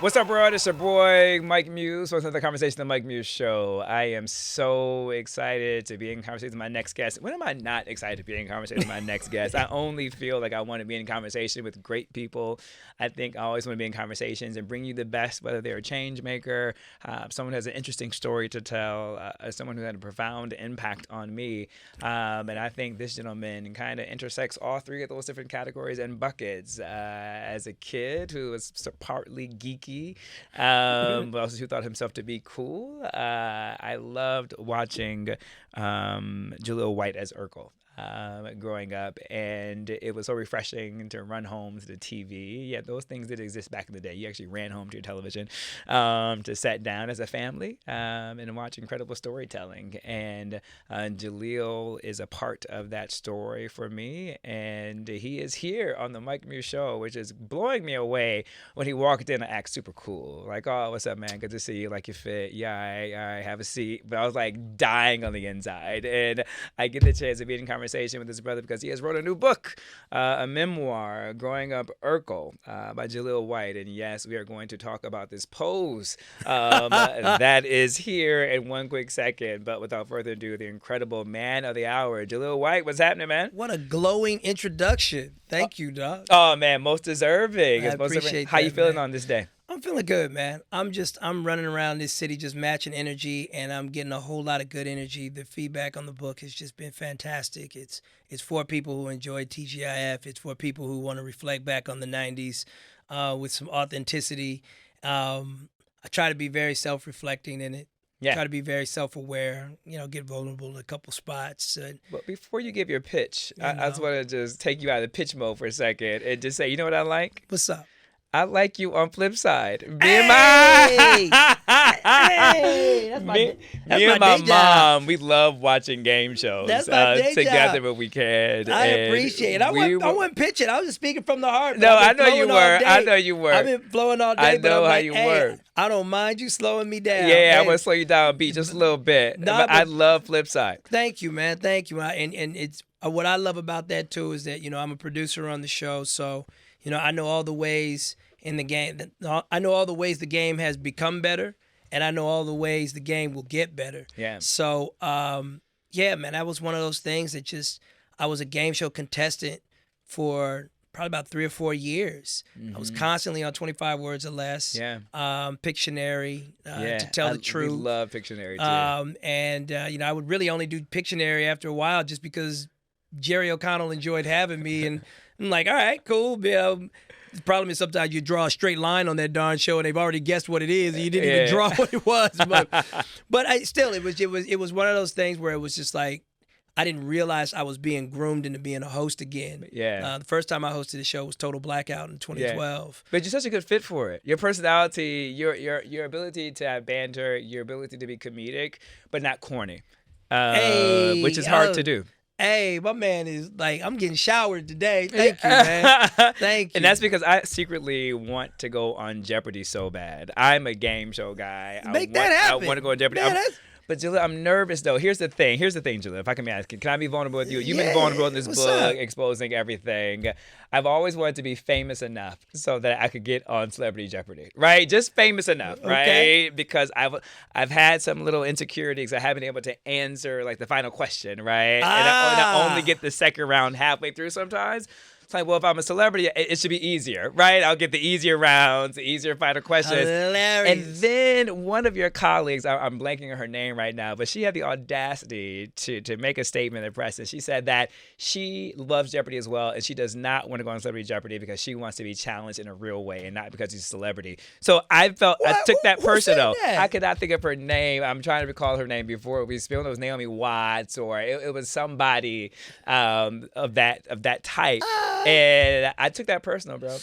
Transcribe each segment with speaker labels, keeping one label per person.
Speaker 1: What's up, bro? It's your boy, Mike Muse. Welcome to the Conversation, the Mike Muse Show. I am so excited to be in conversation with my next guest. When am I not excited to be in conversation with my next guest? I only feel like I want to be in conversation with great people. I think I always want to be in conversations and bring you the best, whether they're a change maker, someone who has an interesting story to tell, someone who had a profound impact on me. And I think this gentleman kind of intersects all three of those different categories and buckets. As a kid who was partly geeky, but also who thought himself to be cool. I loved watching Jaleel White as Urkel. Growing up, and it was so refreshing to run home to the TV. Yeah, those things did exist back in the day. You actually ran home to your television to sit down as a family and watch incredible storytelling. And Jaleel is a part of that story for me, and he is here on the Mike Muse Show, which is blowing me away. When he walked in, I act super cool, like, "Oh, what's up, man? Good to see you. Like, you fit? Yeah, I have a seat." But I was like dying on the inside, and I get the chance to be in conversation with his brother because he has wrote a new book, a memoir, Growing Up Urkel, by Jaleel White. And yes, we are going to talk about this pose that is here in one quick second. But without further ado, the incredible man of the hour, Jaleel White. What's happening, man?
Speaker 2: What a glowing introduction. Thank you, dog.
Speaker 1: Oh, man, most deserving.
Speaker 2: I appreciate
Speaker 1: How you
Speaker 2: that,
Speaker 1: feeling
Speaker 2: man.
Speaker 1: on this day?
Speaker 2: I'm feeling good, man. I'm running around this city just matching energy, and I'm getting a whole lot of good energy. The feedback on the book has just been fantastic. It's for people who enjoy TGIF. It's for people who want to reflect back on the 90s with some authenticity. I try to be very self-reflecting in it.
Speaker 1: Yeah.
Speaker 2: Try to be very self-aware, get vulnerable in a couple spots.
Speaker 1: But before you give your pitch, I just want to just take you out of pitch mode for a second and just say, you know what I like?
Speaker 2: What's up?
Speaker 1: I like you on flip side.
Speaker 2: Hey, that's
Speaker 1: me and my mom, we love watching game shows
Speaker 2: That's my day
Speaker 1: together
Speaker 2: job.
Speaker 1: when we can.
Speaker 2: I appreciate it. I wasn't pitching. I was just speaking from the heart.
Speaker 1: No, I know you were. I know you were.
Speaker 2: I've been flowing all day.
Speaker 1: I
Speaker 2: but
Speaker 1: know
Speaker 2: I'm
Speaker 1: how
Speaker 2: like,
Speaker 1: you
Speaker 2: hey,
Speaker 1: were.
Speaker 2: I don't mind you slowing me down.
Speaker 1: Yeah,
Speaker 2: Hey,
Speaker 1: I'm gonna slow you down a beat just a little bit.
Speaker 2: No,
Speaker 1: but I
Speaker 2: but-
Speaker 1: love flip side.
Speaker 2: Thank you, man. Thank you. And it's what I love about that too is that I'm a producer on the show, so I know all the ways in the game. I know all the ways the game has become better, and I know all the ways the game will get better.
Speaker 1: Yeah.
Speaker 2: So, yeah, man, that was one of those things that I was a game show contestant for probably about 3 or 4 years. I was constantly on 25 Words or Less.
Speaker 1: Yeah.
Speaker 2: Pictionary,
Speaker 1: Yeah.
Speaker 2: to tell the truth.
Speaker 1: We love Pictionary too.
Speaker 2: And I would really only do Pictionary after a while just because Jerry O'Connell enjoyed having me. And I'm like, all right, cool. The problem is sometimes you draw a straight line on that darn show and they've already guessed what it is and you didn't even draw what it was. But it was one of those things where it was just like, I didn't realize I was being groomed into being a host again.
Speaker 1: Yeah.
Speaker 2: The first time I hosted the show was Total Blackout in 2012.
Speaker 1: But you're such a good fit for it. Your personality, your ability to have banter, your ability to be comedic, but not corny, which is hard to do.
Speaker 2: Hey, my man is like, I'm getting showered today. Thank you, man. Thank you.
Speaker 1: And that's because I secretly want to go on Jeopardy so bad. I'm a game show guy.
Speaker 2: Make that happen.
Speaker 1: I want to go on Jeopardy.
Speaker 2: Man,
Speaker 1: But Jaleel, I'm nervous though. Here's the thing, Jaleel. If I can be asked, can I be vulnerable with you? You've been vulnerable in this
Speaker 2: what's
Speaker 1: book,
Speaker 2: up?
Speaker 1: exposing everything. I've always wanted to be famous enough so that I could get on Celebrity Jeopardy, right? Just famous enough,
Speaker 2: Okay.
Speaker 1: right? Because I've had some little insecurities. I haven't been able to answer like the final question, right? And I only get the second round halfway through sometimes. It's like, well, if I'm a celebrity, it should be easier, right? I'll get the easier rounds, the easier final questions.
Speaker 2: Hilarious.
Speaker 1: And then one of your colleagues, I'm blanking on her name right now, but she had the audacity to make a statement in the press, and she said that she loves Jeopardy as well, and she does not want to go on Celebrity Jeopardy because she wants to be challenged in a real way and not because she's a celebrity. So I took that
Speaker 2: Who
Speaker 1: personal.
Speaker 2: said that?
Speaker 1: I could not think of her name. I'm trying to recall her name before we spilled. It was Naomi Watts, or it was somebody of that type. And I took that personal, bro.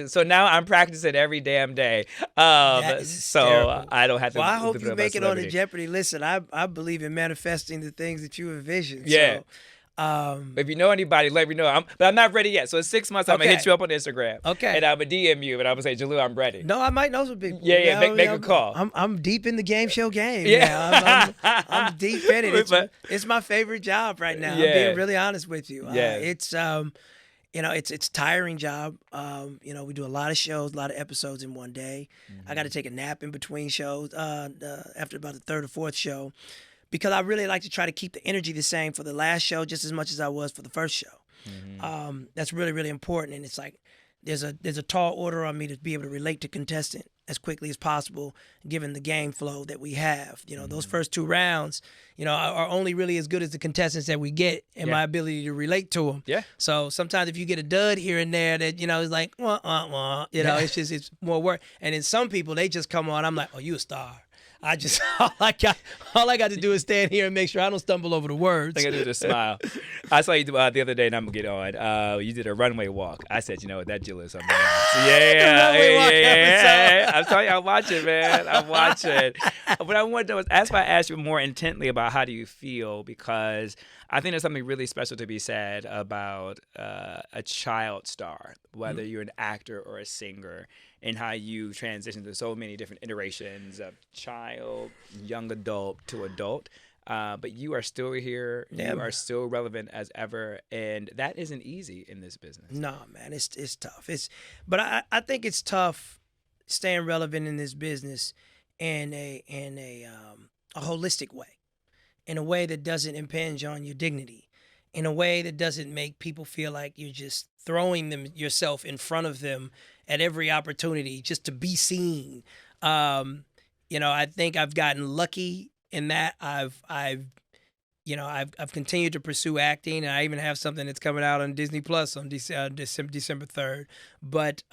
Speaker 1: So now I'm practicing every damn day.
Speaker 2: That is
Speaker 1: So
Speaker 2: terrible.
Speaker 1: I don't have to.
Speaker 2: Well, I hope
Speaker 1: think
Speaker 2: you
Speaker 1: about
Speaker 2: make it on the
Speaker 1: celebrity.
Speaker 2: Jeopardy. Listen, I believe in manifesting the things that you envision.
Speaker 1: Yeah.
Speaker 2: So,
Speaker 1: If you know anybody, let me know. But I'm not ready yet. So in 6 months, I'm gonna
Speaker 2: Okay.
Speaker 1: hit you up on Instagram.
Speaker 2: Okay.
Speaker 1: And I'm gonna DM you, and I'm gonna say, Jaleel, I'm ready.
Speaker 2: no, I might know some people.
Speaker 1: Yeah, make a
Speaker 2: I'm-
Speaker 1: call.
Speaker 2: I'm deep in the game show game.
Speaker 1: Yeah.
Speaker 2: Yeah, I'm deep in it.
Speaker 1: But-
Speaker 2: It's my favorite job right now.
Speaker 1: Yeah.
Speaker 2: I'm being really honest with you.
Speaker 1: Yeah.
Speaker 2: it's a tiring job. We do a lot of shows, a lot of episodes in one day. I got to take a nap in between shows after about the third or fourth show, because I really like to try to keep the energy the same for the last show just as much as I was for the first show. That's really, really important. And it's like there's a tall order on me to be able to relate to contestant as quickly as possible, given the game flow that we have. Those first 2 rounds, are only really as good as the contestants that we get and my ability to relate to them.
Speaker 1: Yeah.
Speaker 2: So sometimes if you get a dud here and there that, it's like, it's more work. And then some people, they just come on, I'm like, oh, you a star. all I got to do is stand here and make sure I don't stumble over the words.
Speaker 1: I got to do the smile. I saw you the other day, and I'm gonna get on. You did a runway walk. I said, you know what, that Jill is something else. Yeah. I'm telling you, I watch it, man. I watch it. What I want to do is ask you more intently about how do you feel, because I think there's something really special to be said about a child star, whether you're an actor or a singer, and how you transition through so many different iterations of child, young adult to adult. But you are still here. You are still relevant as ever, and that isn't easy in this business.
Speaker 2: No, man, it's tough. But I think it's tough staying relevant in this business in a holistic way, in a way that doesn't impinge on your dignity, in a way that doesn't make people feel like you're just throwing yourself in front of them at every opportunity just to be seen. I think I've gotten lucky in that. I've continued to pursue acting, and I even have something that's coming out on Disney Plus on December 3rd. But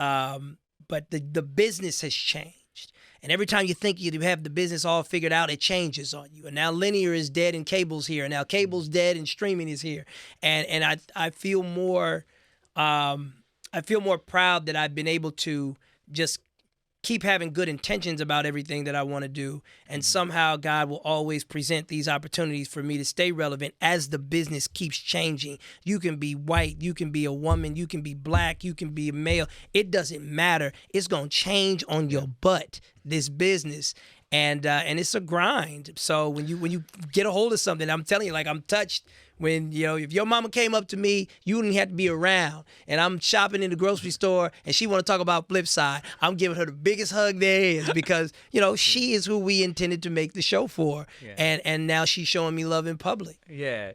Speaker 2: the business has changed. And every time you think you have the business all figured out, it changes on you. And now linear is dead and cable's here. And now cable's dead and streaming is here. And I feel more proud that I've been able to just keep having good intentions about everything that I want to do. And somehow God will always present these opportunities for me to stay relevant as the business keeps changing. You can be white, you can be a woman, you can be black, you can be a male. It doesn't matter. It's going to change on your butt, this business. And it's a grind. So when you get a hold of something, I'm telling you, like, I'm touched when, if your mama came up to me, you wouldn't have to be around, and I'm shopping in the grocery store and she want to talk about Flipside, I'm giving her the biggest hug there is, because, she is who we intended to make the show for. Yeah. And now she's showing me love in public.
Speaker 1: Yeah.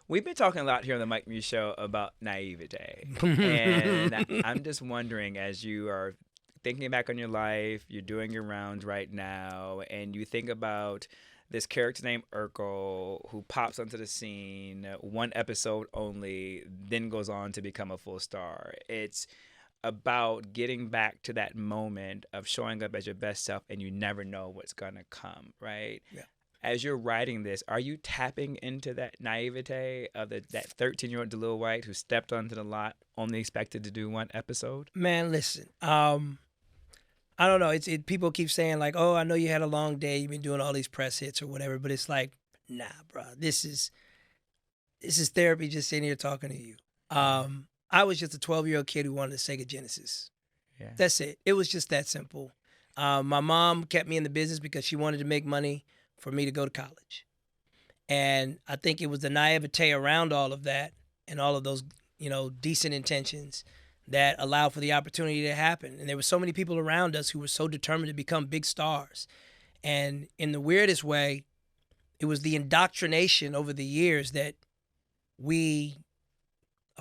Speaker 1: We've been talking a lot here on the Mike Muse Show about naivete. And I'm just wondering, as you are thinking back on your life, you're doing your rounds right now, and you think about this character named Urkel who pops onto the scene, 1 episode only, then goes on to become a full star. It's about getting back to that moment of showing up as your best self, and you never know what's going to come, right? Yeah. As you're writing this, are you tapping into that naivete of that 13-year-old Jaleel White who stepped onto the lot only expected to do 1 episode?
Speaker 2: Man, listen, I don't know. People keep saying like, "Oh, I know you had a long day. You've been doing all these press hits or whatever." But it's like, nah, bro. This is therapy. Just sitting here talking to you. I was just a 12-year-old kid who wanted a Sega Genesis. Yeah. That's it. It was just that simple. My mom kept me in the business because she wanted to make money for me to go to college, and I think it was the naivete around all of that and all of those, decent intentions that allowed for the opportunity to happen. And there were so many people around us who were so determined to become big stars. And in the weirdest way, it was the indoctrination over the years that a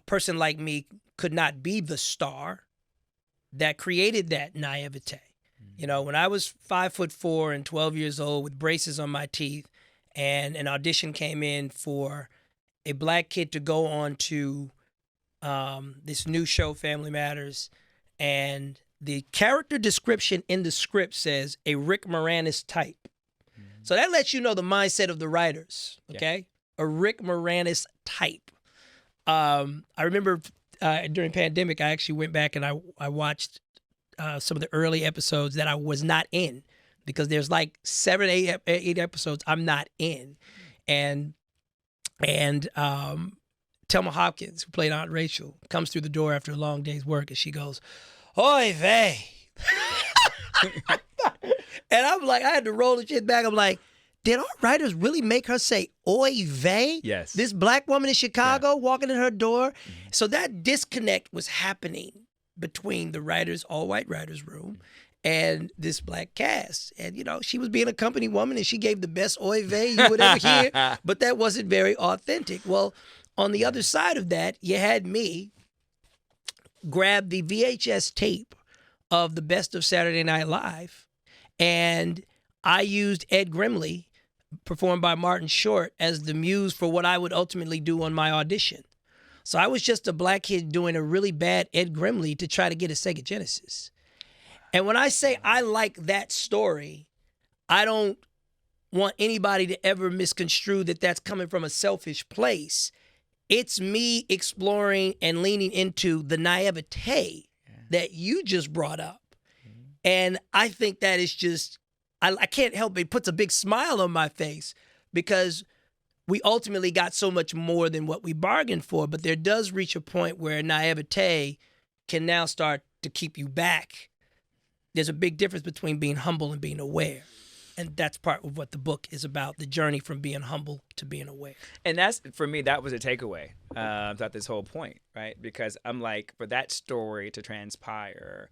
Speaker 2: person like me could not be the star that created that naivete. When I was 5'4" and 12 years old with braces on my teeth, and an audition came in for a black kid to go on to this new show, Family Matters, and the character description in the script says a Rick Moranis type. So that lets you know the mindset of the writers, okay? Yeah. A Rick Moranis type. I remember during pandemic, I actually went back and I watched some of the early episodes that I was not in, because there's like 8 episodes I'm not in. And Thelma Hopkins, who played Aunt Rachel, comes through the door after a long day's work, and she goes, "Oy vey." And I'm like, I had to roll the shit back. I'm like, did our writers really make her say oy vey?
Speaker 1: Yes.
Speaker 2: This black woman in Chicago walking in her door. So that disconnect was happening between the writers, all white writers room, and this black cast. And, you know, she was being a company woman and she gave the best oy vey you would ever hear, but that wasn't very authentic. Well, on the other side of that, you had me grab the VHS tape of the best of Saturday Night Live, and I used Ed Grimley, performed by Martin Short, as the muse for what I would ultimately do on my audition. So I was just a black kid doing a really bad Ed Grimley to try to get a Sega Genesis. And when I say I like that story, I don't want anybody to ever misconstrue that that's coming from a selfish place. It's me exploring and leaning into the naivete that you just brought up. And I think that is just, I can't help it puts a big smile on my face because we ultimately got so much more than what we bargained for. But there does reach a point where naivete can now start to keep you back. There's a big difference between being humble and being aware. And that's part of what the book is about, the journey from being humble to being aware.
Speaker 1: And that's, for me, that was a takeaway throughout this whole point, right? Because I'm like, for that story to transpire,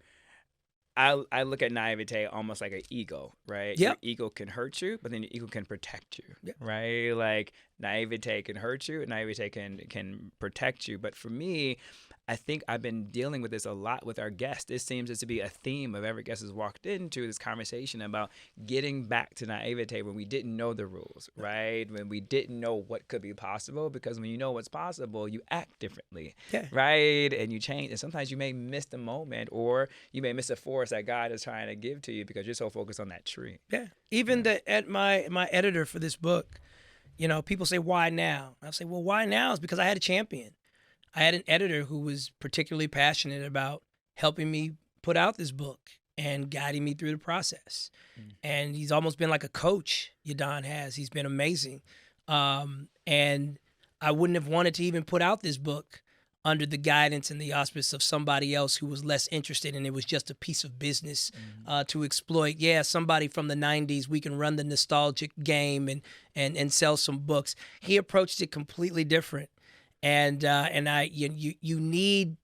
Speaker 1: I look at naivete almost like an ego, right?
Speaker 2: Yep.
Speaker 1: Your ego can hurt you, but then your ego can protect you, right? Like naivete can hurt you, and naivete can protect you. But for me, I think I've been dealing with this a lot with our guests. This seems to be a theme of every guest has walked into this conversation about getting back to naivete when we didn't know the rules, right? When we didn't know what could be possible, because when you know what's possible, you act differently, right? And you change. And sometimes you may miss the moment, or you may miss a force that God is trying to give to you because you're so focused on that tree.
Speaker 2: Yeah. Even my editor for this book, you know, people say, why now? I'll say, well, why now is because I had a champion. I had an editor who was particularly passionate about helping me put out this book and guiding me through the process. And he's almost been like a coach, Yadon has. He's been amazing. And I wouldn't have wanted to even put out this book under the guidance and the auspice of somebody else who was less interested, and it was just a piece of business to exploit. Yeah, somebody from the 90s, we can run the nostalgic game and sell some books. He approached it completely different. And you need,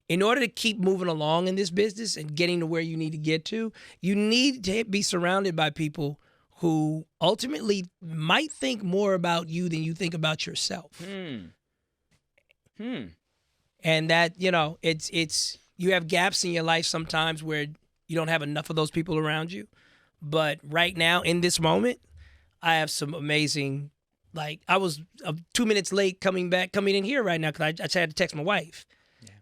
Speaker 2: in order to keep moving along in this business and getting to where you need to get to, you need to be surrounded by people who ultimately might think more about you than you think about yourself. And that, you know, it's you have gaps in your life sometimes where you don't have enough of those people around you. But right now, in this moment, I have some amazing. Like, I was 2 minutes late coming in here right now because I just had to text my wife.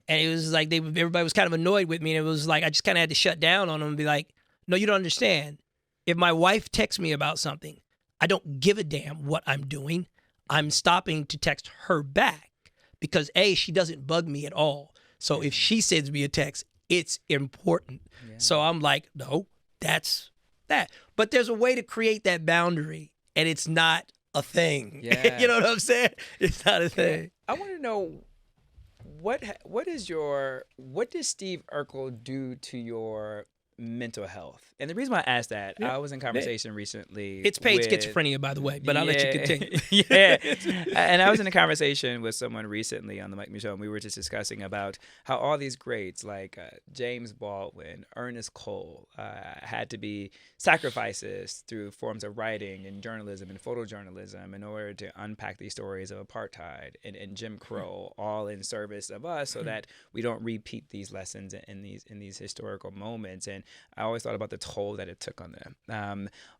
Speaker 2: And it was like everybody was kind of annoyed with me. And it was like I just kind of had to shut down on them and be like, no, you don't understand. If my wife texts me about something, I don't give a damn what I'm doing. I'm stopping to text her back because, A, she doesn't bug me at all. So if she sends me a text, it's important. So I'm like, no, that's that. But there's a way to create that boundary, and it's not a thing. You know what I'm saying? It's not a thing.
Speaker 1: I want to know what does Steve Urkel do to your mental health? And the reason why I asked that, I was in conversation recently.
Speaker 2: It's paid schizophrenia, by the way, but I'll let you continue.
Speaker 1: And I was in a conversation with someone recently on the Mike Muse show, and we were just discussing about how all these greats like James Baldwin, Ernest Cole, had to be sacrifices through forms of writing and journalism and photojournalism in order to unpack these stories of apartheid and Jim Crow, all in service of us, so that we don't repeat these lessons in these historical moments. And I always thought about the toll that it took on them.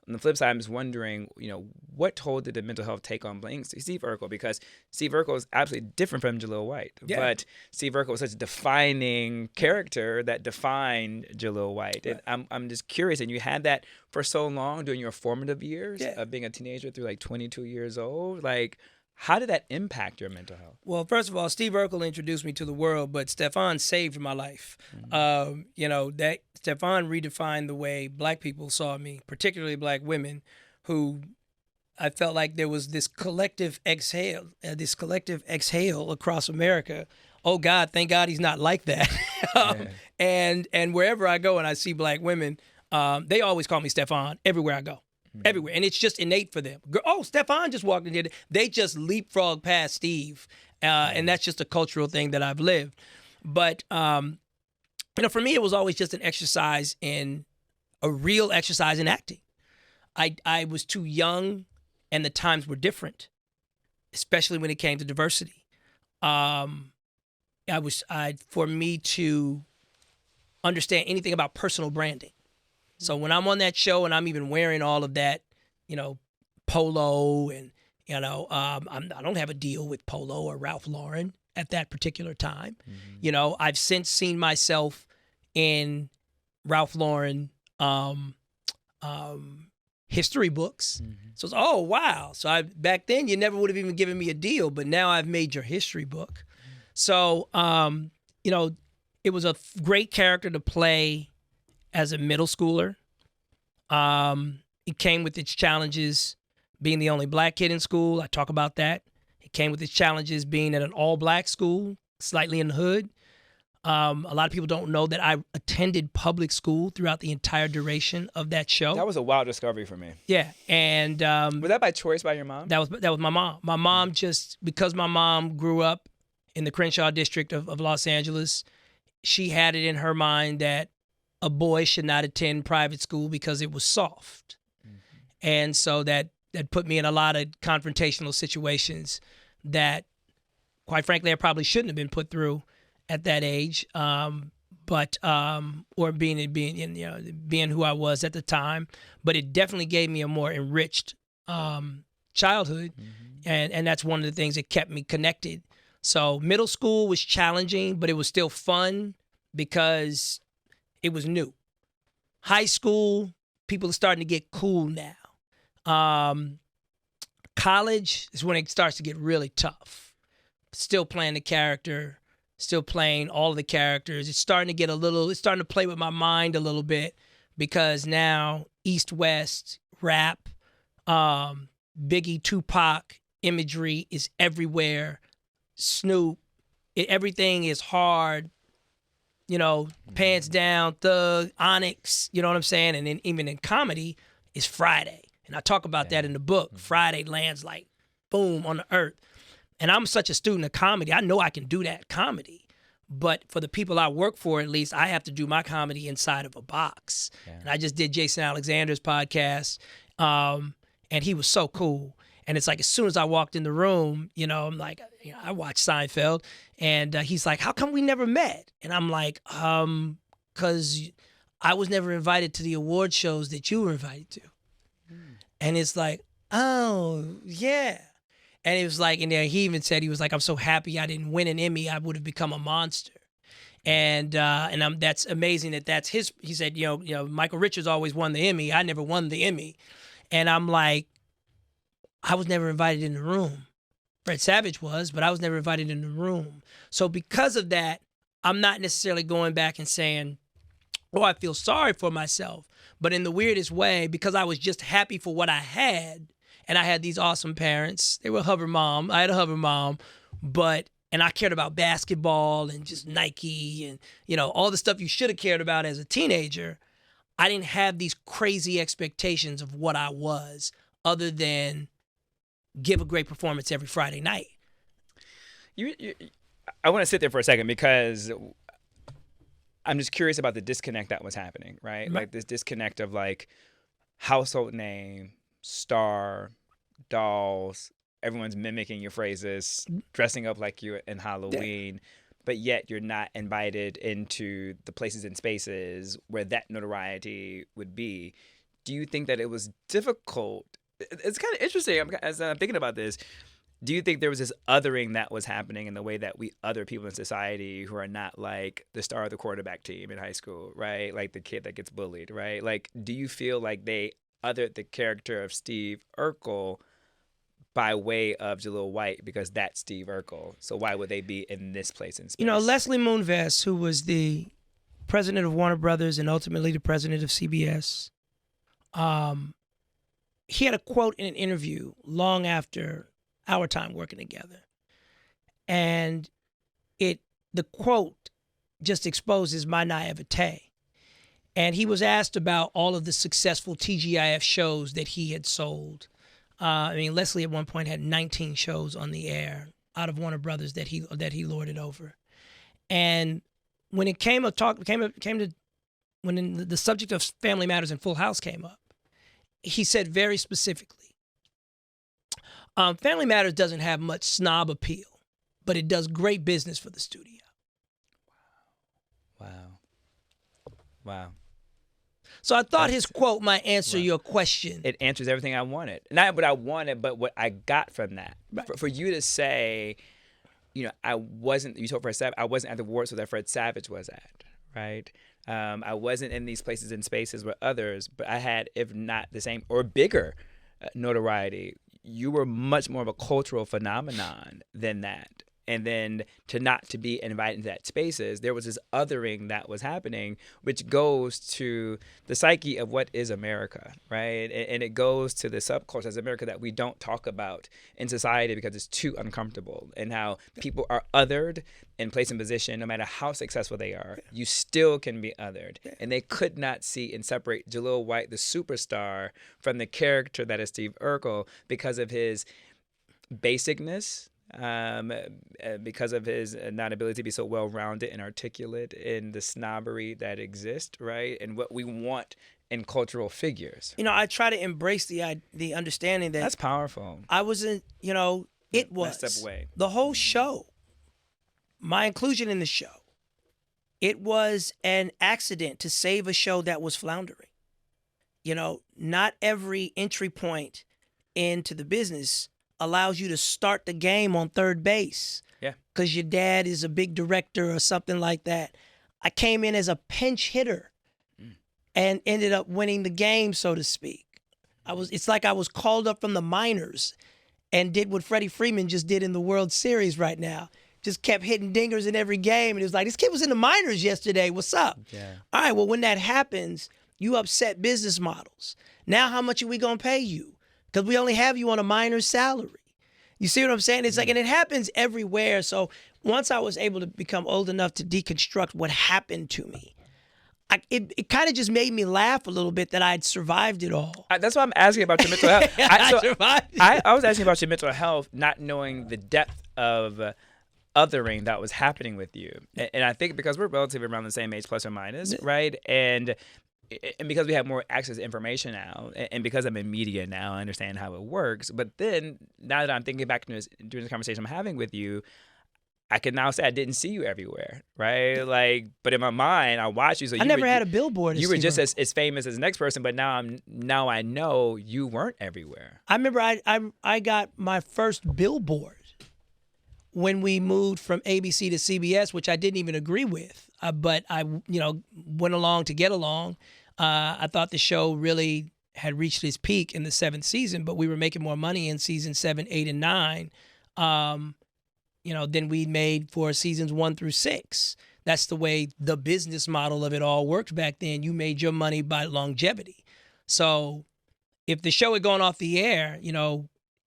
Speaker 1: On the flip side, I'm just wondering, you know, what toll did the mental health take on Steve Urkel? Because Steve Urkel is absolutely different from Jaleel White. But Steve Urkel was such a defining character that defined Jaleel White. And I'm just curious, and you had that for so long during your formative years of being a teenager through like 22 years old. Like, how did that impact your mental health?
Speaker 2: Well, first of all, Steve Urkel introduced me to the world, but Stefan saved my life. You know, that Stefan redefined the way black people saw me, particularly black women, who I felt like there was this collective exhale across America. Oh God, thank God he's not like that. And wherever I go and I see black women, they always call me Stefan everywhere I go. everywhere. And it's just innate for them. Oh, Stefan just walked in here. They just leapfrog past Steve. And that's just a cultural thing that I've lived. But, for me, it was always just a real exercise in acting. I was too young and the times were different, especially when it came to diversity. For me to understand anything about personal branding. So when I'm on that show and I'm even wearing all of that, polo and, I don't have a deal with Polo or Ralph Lauren at that particular time. I've since seen myself in Ralph Lauren history books. So it's, oh, wow. So back then you never would have even given me a deal, but now I've made your history book. So, it was a great character to play as a middle schooler. It came with its challenges being the only black kid in school. I talk about that. It came with its challenges being at an all-black school, slightly in the hood. A lot of people don't know that I attended public school throughout the entire duration of that show.
Speaker 1: That was a wild discovery for me.
Speaker 2: Yeah, and
Speaker 1: was that by choice by your mom?
Speaker 2: That was my mom. My mom because my mom grew up in the Crenshaw district of Los Angeles, she had it in her mind that a boy should not attend private school because it was soft. And so that put me in a lot of confrontational situations that, quite frankly, I probably shouldn't have been put through at that age. Or being who I was at the time. But it definitely gave me a more enriched childhood. And that's one of the things that kept me connected. So middle school was challenging, but it was still fun because it was new. High school, people are starting to get cool now. College is when it starts to get really tough. Still playing the character, still playing all of the characters. It's starting to play with my mind a little bit because now East-West, rap, Biggie, Tupac imagery is everywhere. Snoop, everything is hard, pants down, Thug, Onyx, you know what I'm saying? And then even in comedy, it's Friday. And I talk about that in the book. Friday lands like boom on the earth. And I'm such a student of comedy. I know I can do that comedy. But for the people I work for, at least, I have to do my comedy inside of a box. Yeah. And I just did Jason Alexander's podcast, and he was so cool. And it's like as soon as I walked in the room, I'm like, I watched Seinfeld, and he's like, how come we never met? And I'm like, because I was never invited to the award shows that you were invited to. And it's like, oh, yeah. And it was like, and then he even said, he was like, I'm so happy I didn't win an Emmy. I would have become a monster. And that's amazing that's his, he said, Michael Richards always won the Emmy. I never won the Emmy. And I'm like, I was never invited in the room. Fred Savage was, but I was never invited in the room. So because of that, I'm not necessarily going back and saying, oh, I feel sorry for myself. But in the weirdest way, because I was just happy for what I had, and I had these awesome parents. They were hover mom. I had a hover mom, and I cared about basketball and just Nike and, all the stuff you should have cared about as a teenager. I didn't have these crazy expectations of what I was other than give a great performance every Friday night.
Speaker 1: I want to sit there for a second because I'm just curious about the disconnect that was happening, right? Like this disconnect of like household name, star, dolls, everyone's mimicking your phrases, dressing up like you in Halloween, but yet you're not invited into the places and spaces where that notoriety would be. Do you think that it was difficult? It's kind of interesting as I'm thinking about this. Do you think there was this othering that was happening in the way that we other people in society who are not like the star of the quarterback team in high school, right? Like the kid that gets bullied, right? Like, do you feel like they othered the character of Steve Urkel by way of Jaleel White because that's Steve Urkel? So why would they be in this place in space?
Speaker 2: Leslie Moonves, who was the president of Warner Brothers and ultimately the president of CBS, he had a quote in an interview long after our time working together. And the quote just exposes my naivete. And he was asked about all of the successful TGIF shows that he had sold. Leslie at one point had 19 shows on the air out of Warner Brothers that he lorded over. And when it when the subject of Family Matters and Full House came up, he said very specifically, Family Matters doesn't have much snob appeal, but it does great business for the studio.
Speaker 1: Wow.
Speaker 2: So I thought his quote might answer your question.
Speaker 1: It answers everything I wanted. Not what I wanted, but what I got from that. Right. For you to say, you told Fred Savage, I wasn't at the awards that Fred Savage was at, right? I wasn't in these places and spaces with others, but I had, if not the same or bigger notoriety. You were much more of a cultural phenomenon than that. And then to be invited into that spaces, there was this othering that was happening, which goes to the psyche of what is America, right? And it goes to the subculture as America that we don't talk about in society because it's too uncomfortable, and how people are othered and placed in position, no matter how successful they are, you still can be othered. And they could not see and separate Jaleel White, the superstar, from the character that is Steve Urkel because of his basicness, because of his non-ability to be so well-rounded and articulate in the snobbery that exists, right? And what we want in cultural figures.
Speaker 2: I try to embrace the understanding that
Speaker 1: that's powerful.
Speaker 2: I wasn't, it was
Speaker 1: step away.
Speaker 2: The whole show, my inclusion in the show, it was an accident to save a show that was floundering. Not every entry point into the business allows you to start the game on third base.
Speaker 1: Yeah. Because
Speaker 2: your dad is a big director or something like that. I came in as a pinch hitter and ended up winning the game, so to speak. It's like I was called up from the minors and did what Freddie Freeman just did in the World Series right now. Just kept hitting dingers in every game. And it was like, this kid was in the minors yesterday. What's up?
Speaker 1: Yeah.
Speaker 2: All right, well, when that happens, you upset business models. Now how much are we going to pay you? Because we only have you on a minor's salary. You see what I'm saying? It's like, and it happens everywhere. So once I was able to become old enough to deconstruct what happened to me, it kind of just made me laugh a little bit that I'd survived it all.
Speaker 1: That's why I'm asking about your mental health.
Speaker 2: I
Speaker 1: was asking about your mental health, not knowing the depth of othering that was happening with you. And I think because we're relatively around the same age, plus or minus, right? And because we have more access to information now, and because I'm in media now, I understand how it works. But then, now that I'm thinking back to during the conversation I'm having with you, I can now say I didn't see you everywhere, right? Like, but in my mind, I watched you. So
Speaker 2: I never had a billboard.
Speaker 1: You were just as famous as the next person, but now I know you weren't everywhere.
Speaker 2: I remember I got my first billboard when we moved from ABC to CBS, which I didn't even agree with, but I went along to get along. I thought the show really had reached its peak in the 7th season, but we were making more money in season 7, 8, and 9, than we made for seasons 1 through 6. That's the way the business model of it all worked back then. You made your money by longevity. So if the show had gone off the air,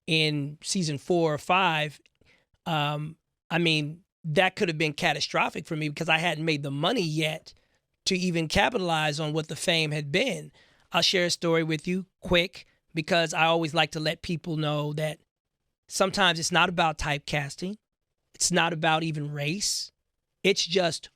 Speaker 2: in season 4 or 5, that could have been catastrophic for me because I hadn't made the money yet to even capitalize on what the fame had been. I'll share a story with you quick because I always like to let people know that sometimes it's not about typecasting. It's not about even race. It's just,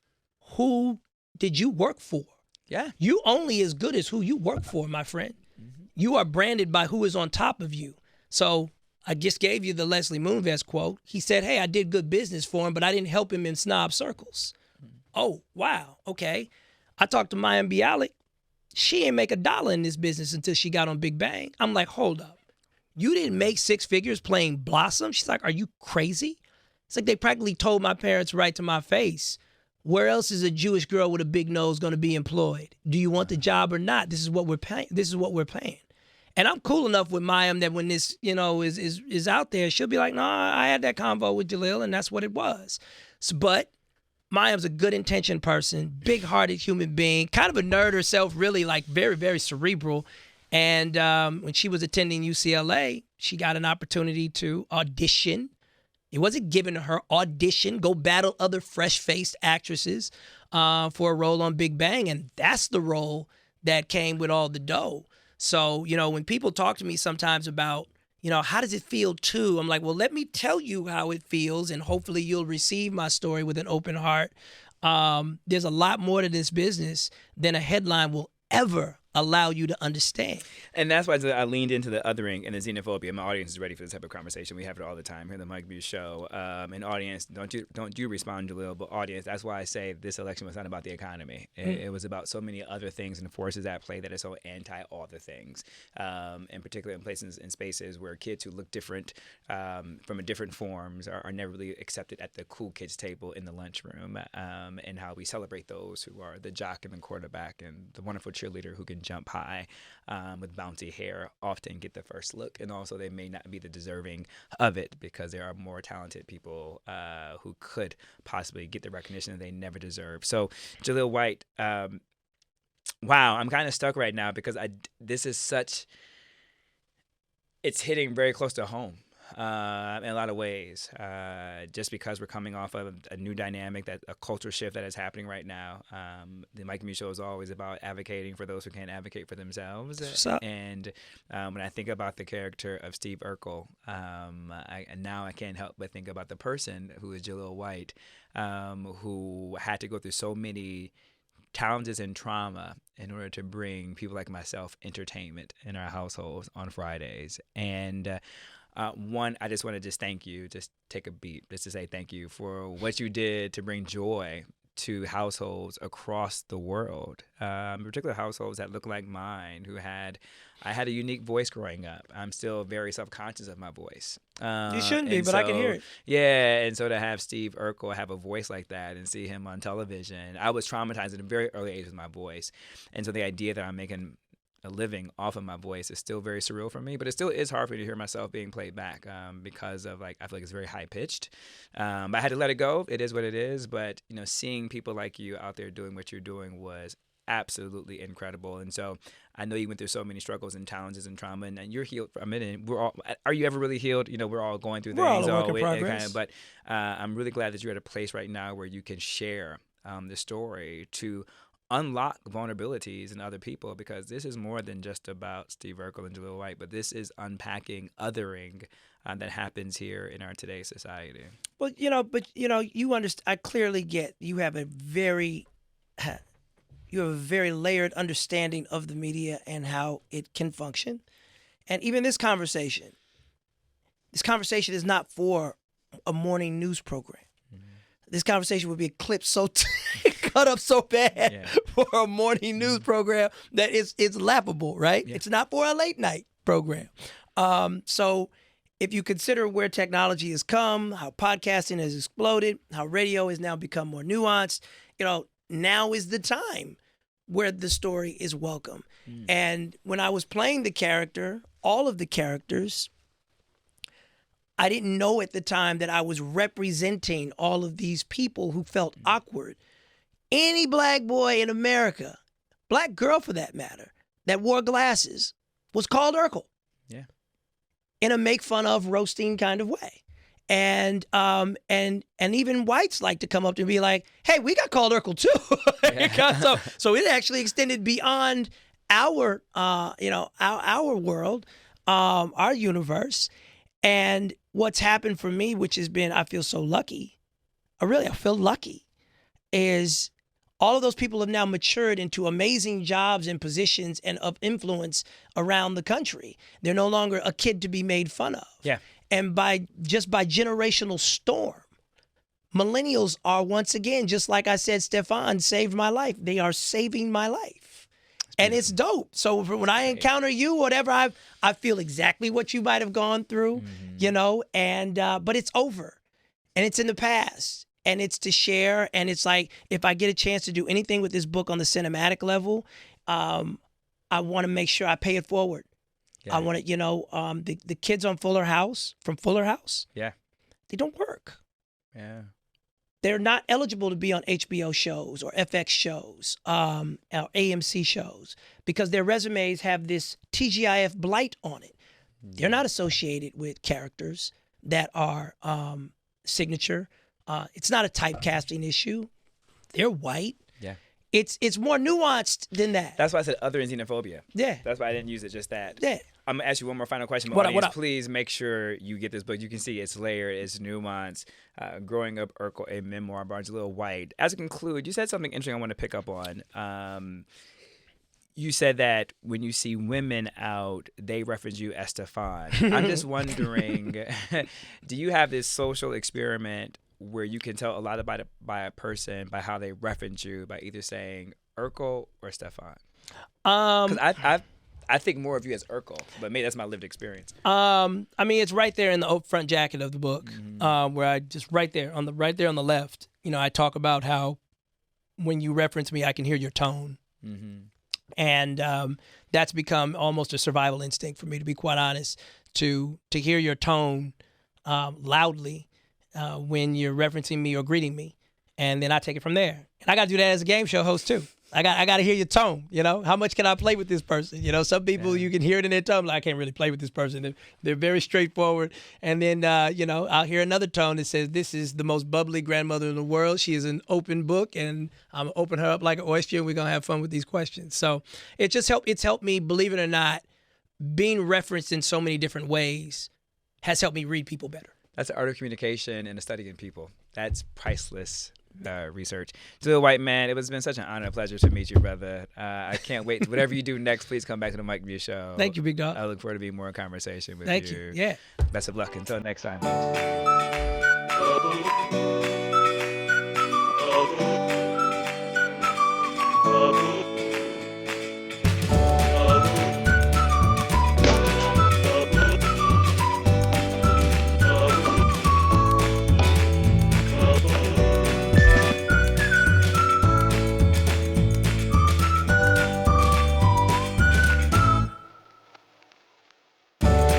Speaker 2: who did you work for?
Speaker 1: Yeah.
Speaker 2: You only as good as who you work for, my friend. Mm-hmm. You are branded by who is on top of you. So I just gave you the Leslie Moonves quote. He said, hey, I did good business for him, but I didn't help him in snob circles. Mm-hmm. Oh, wow. Okay. I talked to Mayim Bialik. She ain't make $1 in this business until she got on Big Bang. I'm like, hold up. You didn't make 6 figures playing Blossom? She's like, are you crazy? It's like they practically told my parents right to my face, where else is a Jewish girl with a big nose going to be employed? Do you want the job or not? This is what we're paying. And I'm cool enough with Mayim that when this, is out there, she'll be like, no, I had that convo with Jaleel, and that's what it was. But Mayim's a good intentioned person, big-hearted human being, kind of a nerd herself, really, like very, very cerebral. And when she was attending UCLA, she got an opportunity to audition, It wasn't giving her audition, go battle other fresh-faced actresses for a role on Big Bang. And that's the role that came with all the dough. So, when people talk to me sometimes about, how does it feel too? I'm like, well, let me tell you how it feels, and hopefully you'll receive my story with an open heart. There's a lot more to this business than a headline will ever allow you to understand.
Speaker 1: And that's why I leaned into the othering and the xenophobia. My audience is ready for this type of conversation. We have it all the time here at the Mike Muse Show. And audience, don't you respond, Jaleel, but audience, that's why I say this election was not about the economy. It was about so many other things and forces at play that are so anti all the things. And particularly in places and spaces where kids who look different from a different forms are never really accepted at the cool kids table in the lunchroom. And how we celebrate those who are the jock and the quarterback and the wonderful cheerleader who can jump high with bouncy hair often get the first look, and also they may not be the deserving of it because there are more talented people who could possibly get the recognition that they never deserve. So Jaleel White, wow, I'm kind of stuck right now because this is it's hitting very close to home. In a lot of ways, just because we're coming off of a new dynamic, a culture shift that is happening right now. The Mike Muse Show is always about advocating for those who can't advocate for themselves. And when I think about the character of Steve Urkel, I can't help but think about the person who is Jaleel White, who had to go through so many challenges and trauma in order to bring people like myself entertainment in our households on Fridays. And one, I just want to thank you, just take a beat, just to say thank you for what you did to bring joy to households across the world, particularly households that look like mine, I had a unique voice growing up. I'm still very self-conscious of my voice.
Speaker 2: You shouldn't be, but I can hear it.
Speaker 1: Yeah, and so to have Steve Urkel have a voice like that and see him on television, I was traumatized at a very early age with my voice. And so the idea that I'm making a living off of my voice is still very surreal for me, but it still is hard for me to hear myself being played back because of I feel like it's very high pitched. I had to let it go. It is what it is. But seeing people like you out there doing what you're doing was absolutely incredible. And so I know you went through so many struggles and challenges and trauma, and you're healed from it. And are you ever really healed? We're all going through things.
Speaker 2: We're all a work in progress.
Speaker 1: But I'm really glad that you're at a place right now where you can share the story to unlock vulnerabilities in other people, because this is more than just about Steve Urkel and Jaleel White, but this is unpacking othering that happens here in our today's society.
Speaker 2: Well, you understand. I clearly get you have a very layered understanding of the media and how it can function, and even this conversation is not for a morning news program. This conversation would be clipped cut up so bad for a morning news program that it's laughable, right? Yeah. It's not for a late night program. So if you consider where technology has come, how podcasting has exploded, how radio has now become more nuanced, now is the time where the story is welcome. And when I was playing the character, all of the characters, I didn't know at the time that I was representing all of these people who felt awkward. Any black boy in America, black girl for that matter, that wore glasses was called Urkel.
Speaker 1: Yeah. In
Speaker 2: a make fun of, roasting kind of way. And even whites like to come up to me like, hey, we got called Urkel too. Yeah. so it actually extended beyond our world, our universe. And what's happened for me, which has been, I feel so lucky, I feel lucky, is all of those people have now matured into amazing jobs and positions and of influence around the country. They're no longer a kid to be made fun of.
Speaker 1: Yeah.
Speaker 2: And by generational storm, millennials are once again, just like I said, Stefan saved my life. They are saving my life. And it's dope. So when I encounter you, whatever, I feel exactly what you might have gone through, and but it's over and it's in the past and it's to share. And it's like, if I get a chance to do anything with this book on the cinematic level, I want to make sure I pay it forward. Yeah. I want to, the kids on Fuller House,
Speaker 1: yeah,
Speaker 2: they don't work.
Speaker 1: Yeah.
Speaker 2: They're not eligible to be on HBO shows or FX shows, or AMC shows, because their resumes have this TGIF blight on it. They're not associated with characters that are signature. It's not a typecasting issue. They're white.
Speaker 1: Yeah.
Speaker 2: It's more nuanced than that.
Speaker 1: That's why I said other and xenophobia.
Speaker 2: Yeah.
Speaker 1: That's why I didn't use it just that.
Speaker 2: Yeah.
Speaker 1: I'm going to ask you one more final question.
Speaker 2: What
Speaker 1: Audience,
Speaker 2: up?
Speaker 1: please make sure you get this book. You can see it's layered, it's nuanced. Growing Up Urkel, a memoir by Jaleel White. As a conclude, you said something interesting I want to pick up on. You said that when you see women out, they reference you as Stefan. I'm just wondering, do you have this social experiment where you can tell a lot about it by a person by how they reference you by either saying Urkel or Stefan? Because I think more of you as Urkel, but maybe that's my lived experience.
Speaker 2: I mean, it's right there in the front jacket of the book, where I just right there on the left. You know, I talk about how when you reference me, I can hear your tone, and that's become almost a survival instinct for me, to be quite honest. To hear your tone loudly when you're referencing me or greeting me, and then I take it from there. And I got to do that as a game show host too. I got to hear your tone. You know, how much can I play with this person? You know, some people you can hear it in their tone. Like, I can't really play with this person. They're very straightforward. And then you know, I'll hear another tone that says, "This is the most bubbly grandmother in the world. She is an open book, and I'm gonna open her up like an oyster, and we're gonna have fun with these questions." So it's helped me, believe it or not, being referenced in so many different ways has helped me read people better.
Speaker 1: That's the art of communication and the study in people. That's priceless research. Jaleel White, man, it has been such an honor and pleasure to meet you, brother. I can't wait. Whatever you do next, please come back to the Mike Muse Show.
Speaker 2: Thank you, big dog.
Speaker 1: I look forward to being more in conversation with you.
Speaker 2: Thank you. Yeah.
Speaker 1: Best of luck. Until next time.